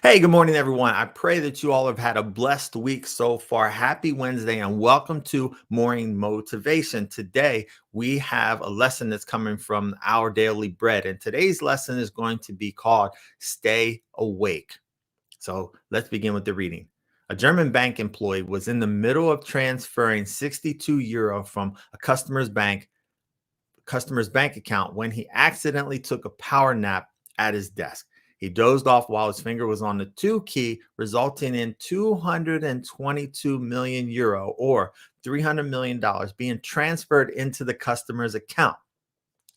Hey, good morning, everyone. I pray that you all have had a blessed week so far. Happy Wednesday and welcome to Morning Motivation. Today, we have a lesson that's coming from Our Daily Bread, and today's lesson is going to be called Stay Awake. So let's begin with the reading. A German bank employee was in the middle of transferring 62 euro from a customer's bank account when he accidentally took a power nap at his desk. He dozed off while his finger was on the two key, resulting in 222 million euro or $300 million being transferred into the customer's account.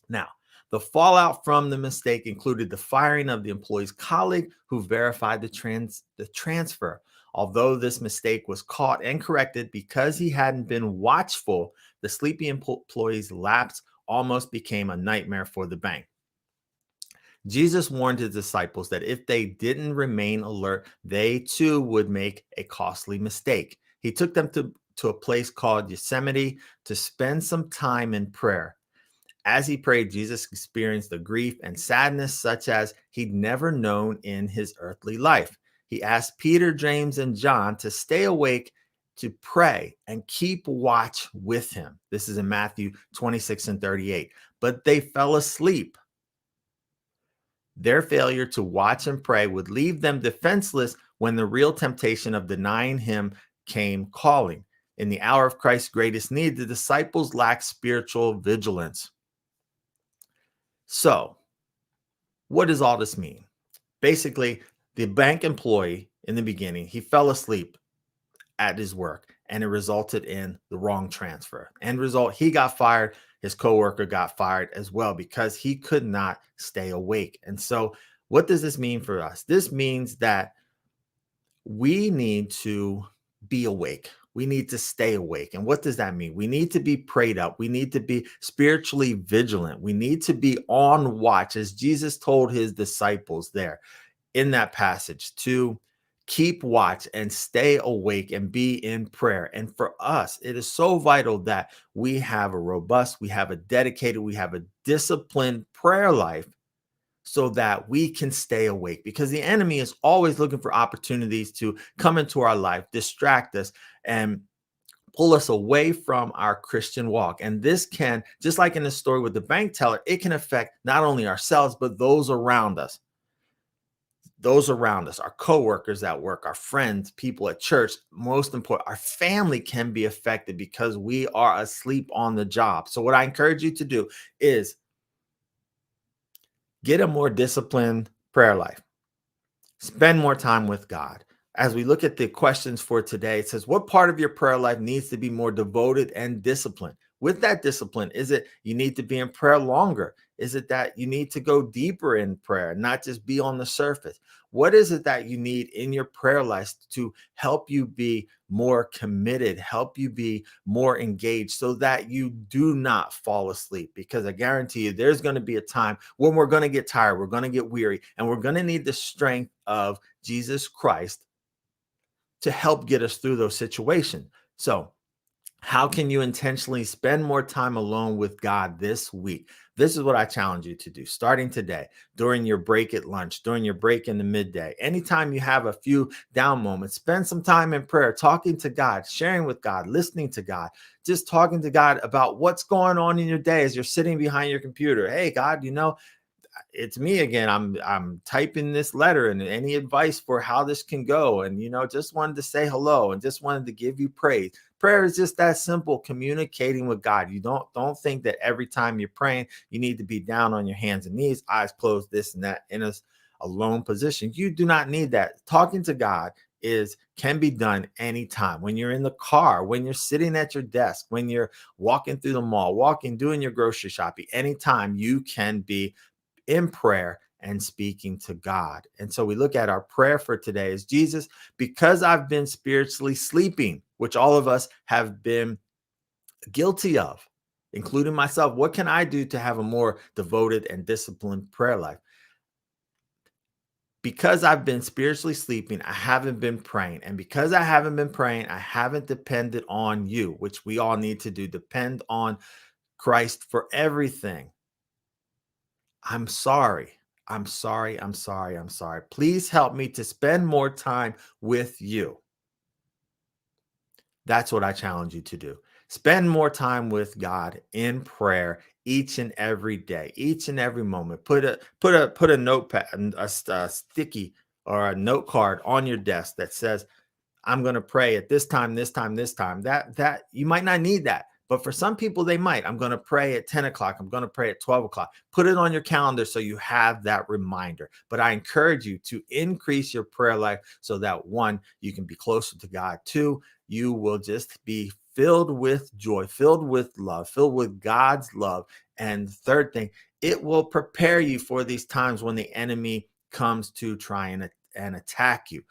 Now, the fallout from the mistake included the firing of the employee's colleague who verified the transfer. Although this mistake was caught and corrected because he hadn't been watchful, the sleepy employee's lapse almost became a nightmare for the bank. Jesus warned his disciples that if they didn't remain alert, they too would make a costly mistake. He took them to a place called Yosemite to spend some time in prayer. As he prayed, Jesus experienced the grief and sadness such as he'd never known in his earthly life. He asked Peter, James, and John to stay awake to pray and keep watch with him. This is in Matthew 26 and 38. But they fell asleep. Their failure to watch and pray would leave them defenseless when the real temptation of denying him came calling. In the hour of Christ's greatest need, the disciples lacked spiritual vigilance. So, what does all this mean? Basically, the bank employee in the beginning, he fell asleep at his work and it resulted in the wrong transfer. End result, he got fired. His coworker got fired as well because he could not stay awake. And so, what does this mean for us? This means that we need to be awake. We need to stay awake. And what does that mean? We need to be prayed up. We need to be spiritually vigilant. We need to be on watch, as Jesus told his disciples there in that passage, to keep watch and stay awake and be in prayer. And for us, it is so vital that we have a robust, we have a dedicated, we have a disciplined prayer life so that we can stay awake, because the enemy is always looking for opportunities to come into our life, distract us, and pull us away from our Christian walk. And this can, just like in the story with the bank teller, it can affect not only ourselves, but those around us. Those around us, our coworkers at work, our friends, people at church, most important, our family can be affected because we are asleep on the job. So, what I encourage you to do is get a more disciplined prayer life. Spend more time with God. As we look at the questions for today, it says, what part of your prayer life needs to be more devoted and disciplined? With that discipline, is it you need to be in prayer longer? Is it that you need to go deeper in prayer, not just be on the surface? What is it that you need in your prayer life to help you be more committed, help you be more engaged so that you do not fall asleep? Because I guarantee you, there's going to be a time when we're going to get tired, we're going to get weary, and we're going to need the strength of Jesus Christ to help get us through those situations. So, how can you intentionally spend more time alone with God this week? This is what I challenge you to do starting today, during your break at lunch, during your break in the midday. Anytime you have a few down moments, spend some time in prayer, talking to God, sharing with God, listening to God, just talking to God about what's going on in your day as you're sitting behind your computer. Hey, God, it's me again. I'm typing this letter, and any advice for how this can go, and just wanted to say hello and just wanted to give you praise. Prayer is just that simple, communicating with God. You don't think that every time you're praying you need to be down on your hands and knees, eyes closed, this and that, in a alone position. You do not need that. Talking to God can be done anytime, when you're in the car, when you're sitting at your desk, when you're walking through the mall, doing your grocery shopping. Anytime you can be in prayer and speaking to God. And so we look at our prayer for today is, Jesus, because I've been spiritually sleeping, which all of us have been guilty of, including myself, what can I do to have a more devoted and disciplined prayer life? Because I've been spiritually sleeping, I haven't been praying. And because I haven't been praying, I haven't depended on you, which we all need to do, depend on Christ for everything. I'm sorry. I'm sorry, I'm sorry, I'm sorry. Please help me to spend more time with you. That's what I challenge you to do. Spend more time with God in prayer each and every day, each and every moment. Put a notepad, a sticky or a note card on your desk that says, I'm going to pray at this time, this time, this time. That you might not need that, but for some people they might. I'm going to pray at 10 o'clock. I'm going to pray at 12 o'clock. Put it on your calendar so you have that reminder. But I encourage you to increase your prayer life so that one, you can be closer to God. Two, you will just be filled with joy, filled with love, filled with God's love. And third thing, it will prepare you for these times when the enemy comes to try and attack you.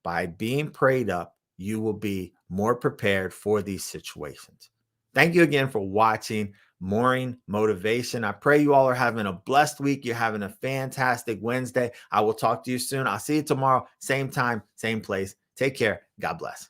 By being prayed up, you will be more prepared for these situations. Thank you again for watching Morning Motivation. I pray you all are having a blessed week. You're having a fantastic Wednesday. I will talk to you soon. I'll see you tomorrow, same time, same place. Take care. God bless.